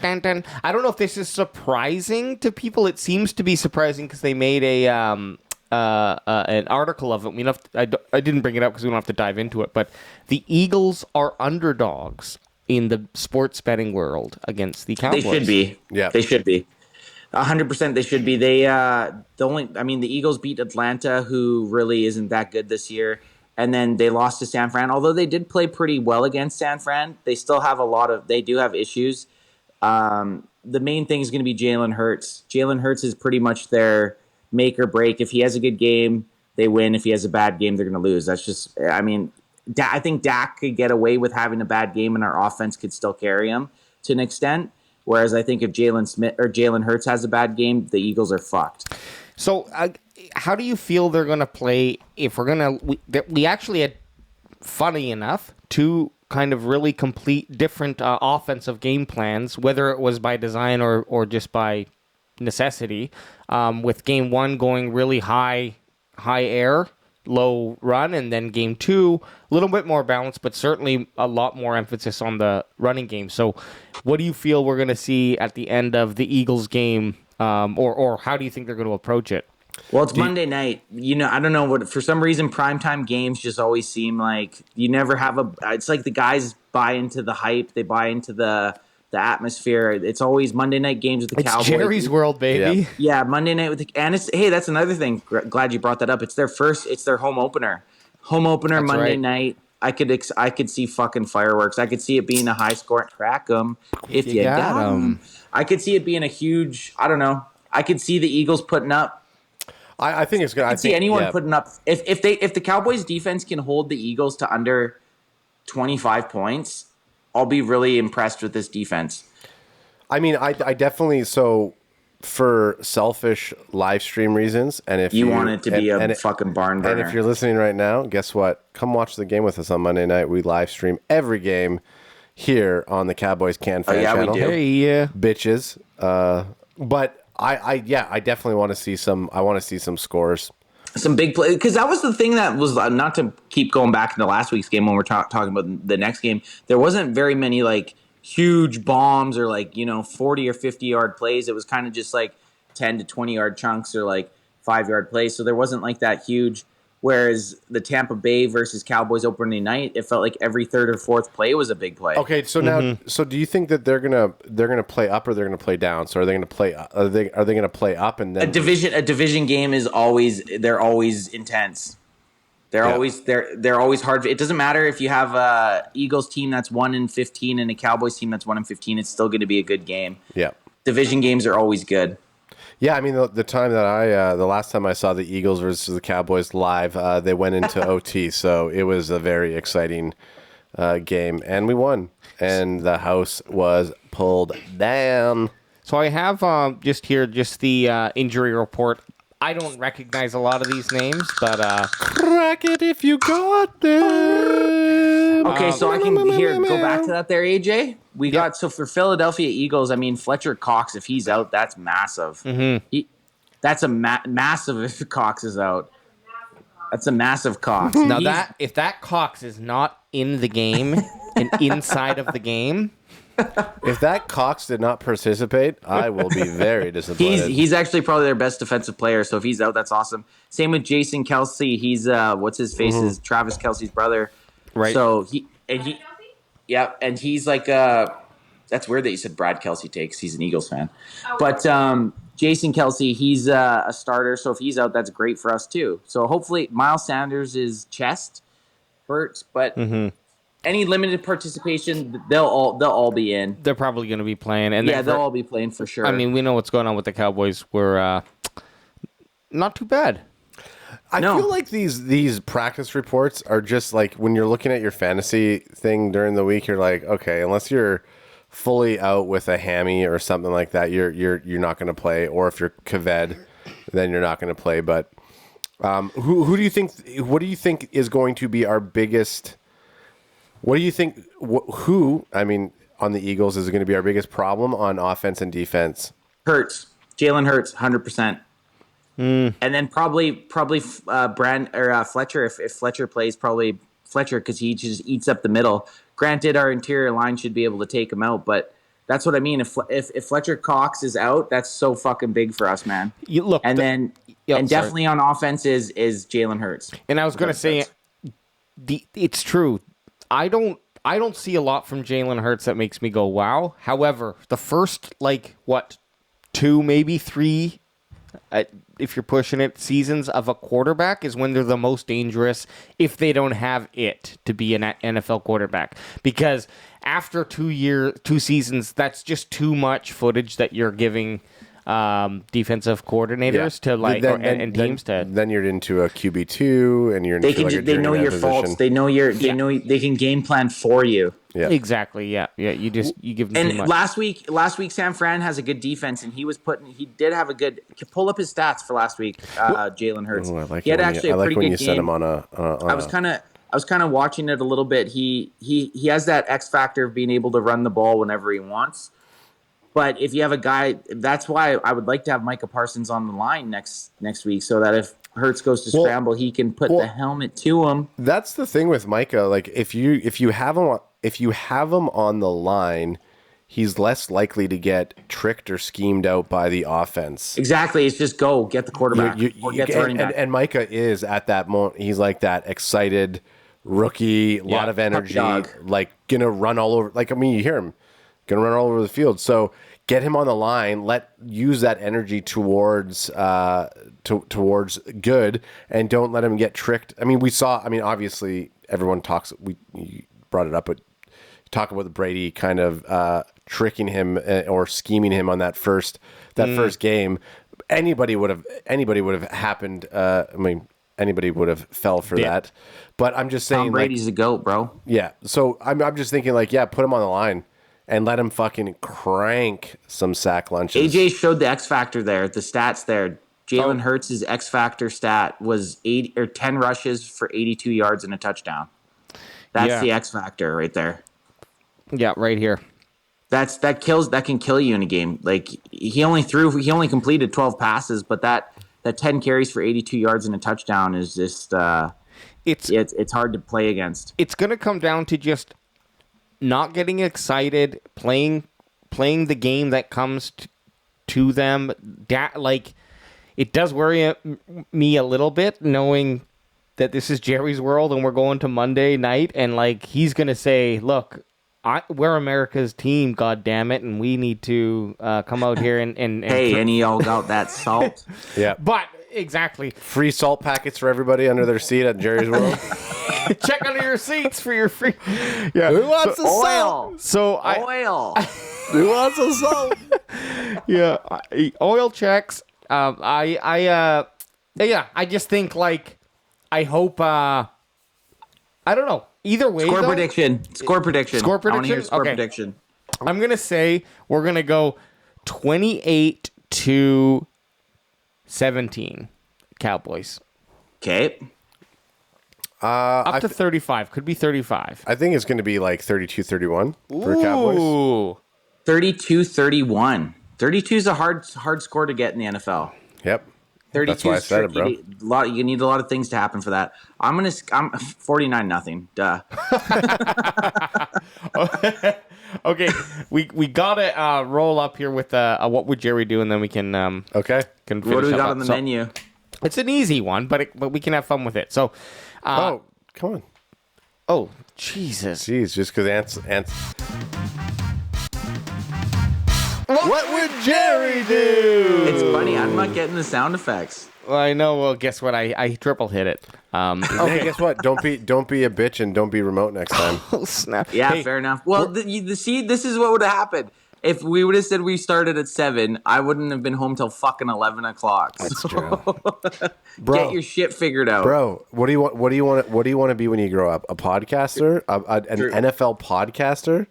I don't know if this is surprising to people. It seems to be surprising because they made an article of it. I didn't bring it up because we don't have to dive into it. But the Eagles are underdogs in the sports betting world against the Cowboys. They should be. Yeah, they should be. 100% they should be. The Eagles beat Atlanta, who really isn't that good this year. And then they lost to San Fran. Although they did play pretty well against San Fran, they still have they do have issues. The main thing is going to be Jalen Hurts. Jalen Hurts is pretty much their make or break. If he has a good game, they win. If he has a bad game, they're going to lose. That's just, I think Dak could get away with having a bad game and our offense could still carry him to an extent. Whereas I think if Jalen Hurts has a bad game, the Eagles are fucked. So how do you feel they're going to play if we're going to... We actually had, funny enough, two kind of really complete different offensive game plans, whether it was by design or just by necessity, with game one going really high air, low run, and then game two, a little bit more balanced, but certainly a lot more emphasis on the running game. So what do you feel we're going to see at the end of the Eagles game, or how do you think they're going to approach it? Well, it's Monday night. I don't know what, for some reason, primetime games just always seem like you never have it's like the guys buy into the hype. They buy into the atmosphere. It's always Monday night games with the Cowboys. It's Jerry's world, baby. Yeah, Monday night with hey, that's another thing. Glad you brought that up. It's their home opener. That's Monday night. I could see fucking fireworks. I could see it being a high score and crack 'em if you got 'em. I could see it being a huge, I don't know. I could see the Eagles putting up. I think it's good. I could see anyone putting up. If the Cowboys defense can hold the Eagles to under 25 points, I'll be really impressed with this defense. I definitely, so for selfish live stream reasons, and if you want it to be a fucking barn burner. And if you're listening right now, guess what? Come watch the game with us on Monday night. We live stream every game here on the Cowboys CanFan channel. We do. Hey, bitches. But I definitely want to see some. I want to see some scores. Some big play, because that was the thing that was, not to keep going back into last week's game when we're talking about the next game. There wasn't very many like huge bombs or 40 or 50 yard plays. It was kind of just like 10 to 20 yard chunks or like 5 yard plays. So there wasn't like that huge. Whereas the Tampa Bay versus Cowboys opening night, it felt like every third or fourth play was a big play. Okay, so now, so do you think that they're gonna play up or they're gonna play down? So are they gonna play? Are they gonna play up and then a division game is always intense. They're always hard. It doesn't matter if you have a Eagles team that's 1-15 and a Cowboys team that's 1-15. It's still going to be a good game. Yeah, division games are always good. Yeah, I mean the time that the last time I saw the Eagles versus the Cowboys live, they went into OT, so it was a very exciting game, and we won, and the house was pulled down. So I have just the injury report. I don't recognize a lot of these names, but crack it if you got them. Okay, so I can go back to that there, AJ. We got, so for Philadelphia Eagles, I mean, Fletcher Cox, if he's out, that's massive. Mm-hmm. That's a massive if Cox is out. That's a massive Cox. Now if that Cox is not in the game and inside of the game. If that Cox did not participate, I will be very disappointed. He's actually probably their best defensive player, so if he's out, that's awesome. Same with Jason Kelce. He's what's his face is Travis Kelce's brother. Right. So and he's like that's weird that you said Brad Kelce takes. He's an Eagles fan. But Jason Kelce, he's a starter, so if he's out, that's great for us too. So hopefully Miles Sanders' chest hurts, but any limited participation, they'll all be in. They're probably going to be playing, and they'll all be playing for sure. I mean, we know what's going on with the Cowboys. We're not too bad. I feel like these practice reports are just like when you're looking at your fantasy thing during the week, you're like, okay, unless you're fully out with a hammy or something like that, you're not going to play. Or if you're Kaved, then you're not going to play. But who do you think? What do you think is going to be our biggest? What do you think? Who? I mean, on the Eagles is going to be our biggest problem on offense and defense? Hurts. Jalen Hurts, 100%. And then probably Fletcher. If Fletcher plays, probably Fletcher because he just eats up the middle. Granted, our interior line should be able to take him out, but that's what I mean. If Fletcher Cox is out, that's so fucking big for us, man. Definitely on offense is Jalen Hurts. And I was going to say, it's true. I don't see a lot from Jalen Hurts that makes me go wow. However, the first 2, maybe 3. If you're pushing it, seasons of a quarterback is when they're the most dangerous if they don't have it to be an NFL quarterback. Because after 2 seasons, that's just too much footage that you're giving defensive coordinators to teams to. Then you're into a QB2, and you're into they know your faults. They know they can game plan for you. Yeah, exactly. Yeah. You give them too much. last week, San Fran has a good defense, and he did have a good. Pull up his stats for last week. Jalen Hurts. Ooh, I like he had it actually I a pretty like when good you game. set him on a. I was kind of watching it a little bit. He has that X factor of being able to run the ball whenever he wants. But if you have a guy, that's why I would like to have Micah Parsons on the line next week, so that if Hurts goes to scramble, he can put the helmet to him. That's the thing with Micah. Like if you have him on the line, he's less likely to get tricked or schemed out by the offense. Exactly. It's just go get the quarterback or get the running back. And Micah is at that moment. He's like that excited rookie, a lot of energy, like gonna run all over. Like you hear him. Going to run all over the field. So get him on the line. Use that energy towards good, and don't let him get tricked. I mean, obviously everyone talks. You brought it up, but talk about the Brady kind of tricking him or scheming him on that first game. Anybody would have happened. Anybody would have fell for that. But I'm just saying, Tom Brady's the GOAT, bro. Yeah. So I'm just thinking, put him on the line. And let him fucking crank some sack lunches. AJ showed the X factor there, the stats there. Jalen Hurts' X factor stat was 10 rushes for 82 yards and a touchdown. That's the X factor right there. Yeah, right here. That can kill you in a game. Like he only completed 12 passes, but that 10 carries for 82 yards and a touchdown is just it's hard to play against. It's going to come down to just not getting excited, playing the game that comes to them. It does worry me a little bit, knowing that this is Jerry's world and we're going to Monday night, and he's gonna say, "Look, we're America's team, God damn it, and we need to come out here and hey, and y'all got that salt." Yeah, but exactly, free salt packets for everybody under their seat at Jerry's world. Check under your seats for your free. Yeah, who wants the salt? Oil. Who wants the salt? Yeah, oil checks. I just think I hope. I don't know. Either way, Score prediction. Score prediction. I want to hear score prediction. I'm gonna say we're gonna go 28-17 Cowboys. Okay. Up to 35. Could be 35. I think it's going to be 32-31 for Cowboys. 32-31. 32 is a hard score to get in the NFL. Yep. 32 That's why I said it, bro. You need a lot of things to happen for that. I'm 49-0. Duh. Okay, we gotta roll up here with what would Jerry do, and then we can okay. Can what do we got on the so, menu? It's an easy one, but we can have fun with it. So, come on. Oh, Jesus. Jeez, just because ants. What would Jerry do? It's funny. I'm not getting the sound effects. Well, I know. Well, guess what? I triple hit it. Okay, guess what? Don't be a bitch and don't be remote next time. Oh, snap. Yeah, hey, fair enough. Well, see, this is what would have happened. if we would have said we started at 7, I wouldn't have been home till fucking 11 o'clock. That's So, true. Bro, get your shit figured out. Bro, what do you want? What do you want? What do you want to be when you grow up? A podcaster? An True. NFL podcaster?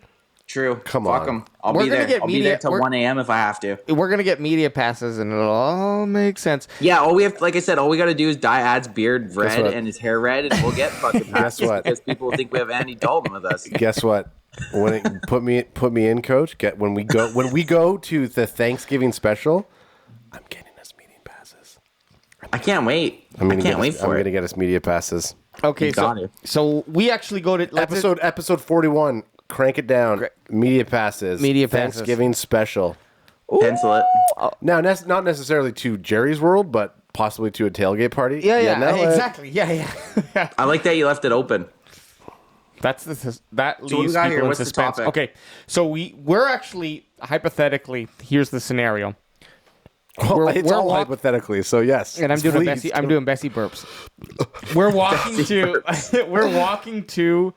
True. Come Fuck on. them. I'll We're be gonna there. get I'll be media- there till we're- 1 a.m. if I have to. We're gonna get media passes, and it'll all make sense. Yeah, all we have, like I said, all we got to do is dye Ad's beard red what? and his hair red, and we'll get fucking passes what? because people will think we have Andy Dalton with us. Guess what? When it, put me in, coach. When we go to the Thanksgiving special, I'm getting us meeting passes. I can't wait. I'm I can't wait for I'm it. gonna get us media passes. Okay, You got it. so we actually go to Episode 41. Crank it down. Media passes. Media passes. Thanksgiving special. Pencil it. Now, not necessarily to Jerry's World, but possibly to a tailgate party. Yeah, now, exactly. Yeah. I like that you left it open. That what we leaves got people here? in What's the suspense. topic? Okay, so we're actually hypothetically. Here's the scenario, Well, it's all walk- hypothetically, so yes. and I'm doing Please. Bessie. I'm doing Bessie burps. We're walking to we're walking to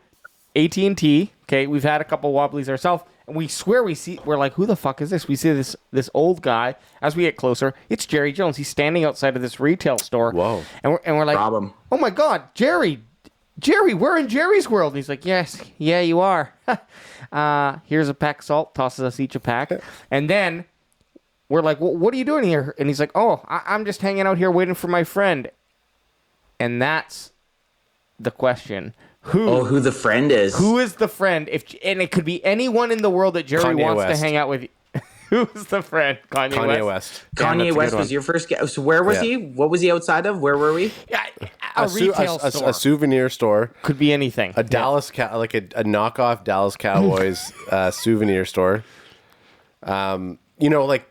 AT&T. Okay, we've had a couple wobblies ourselves, and we swear we're like, who the fuck is this? We see this old guy. As we get closer, it's Jerry Jones. He's standing outside of this retail store. Whoa. And we're like, Rob him. oh my God, Jerry, we're in Jerry's world. And he's like, yes, yeah, you are. Here's a pack of salt, tosses us each a pack. And then we're like, well, what are you doing here? And he's like, oh, I'm just hanging out here waiting for my friend. And that's the question. Who the friend is? Who is the friend? And it could be anyone in the world that Jerry Kanye wants West. to hang out with. Who's the friend? Kanye West. Damn, that's Kanye a West good was one. your first guess. So where was Yeah. he? What was he outside of? Where were we? Yeah, a retail store. A souvenir store. Could be anything. A Dallas like a knockoff Dallas Cowboys souvenir store. Like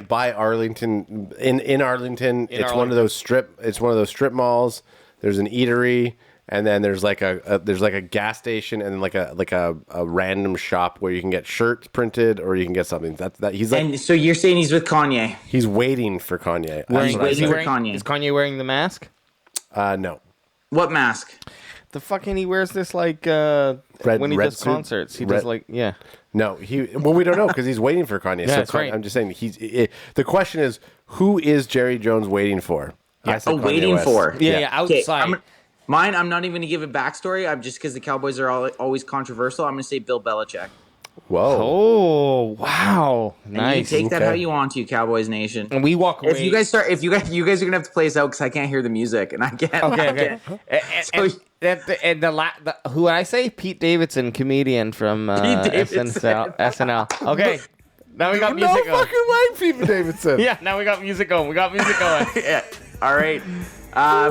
by Arlington in Arlington. It's one of those strip malls. There's an eatery, and then there's like a gas station, and then like a random shop where you can get shirts printed or you can get something. That he's like And so you're saying he's with Kanye? he's waiting for Kanye. Wearing- That's what I waiting said. for Kanye. Is Kanye wearing the mask? No. What mask? The fucking he wears this like when he red does suit? concerts. He Red- does like yeah. No, we don't know because he's waiting for Kanye. that's right. I'm just saying the question is, who is Jerry Jones waiting for? I said Kanye Waiting West. for. Yeah, Okay, outside. I'm not even going to give a backstory. I'm just because the Cowboys are always controversial. I'm going to say Bill Belichick. Whoa. Oh wow, And nice. you take that Okay. how you want to, Cowboys Nation. And we walk away. If you guys are gonna have to play us out because I can't hear the music and I can't. okay. Who I say? Pete Davidson, comedian from Pete Davidson. SNL. Okay, now we got No music going. fucking way, Pete Davidson. Yeah, now we got music going. Yeah. All right.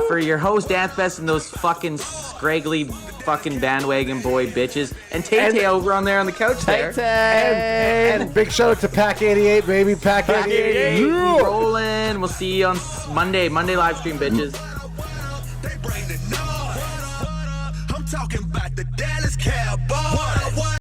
For your host Anthbes and those fucking scraggly fucking bandwagon boy bitches and Tay over on there on the couch there. And big shout out to Pack 88, baby. Pack 88. Keep rolling. We'll see you on Monday live stream, bitches. They bring the noise. I'm talking about the Dallas Cowboys.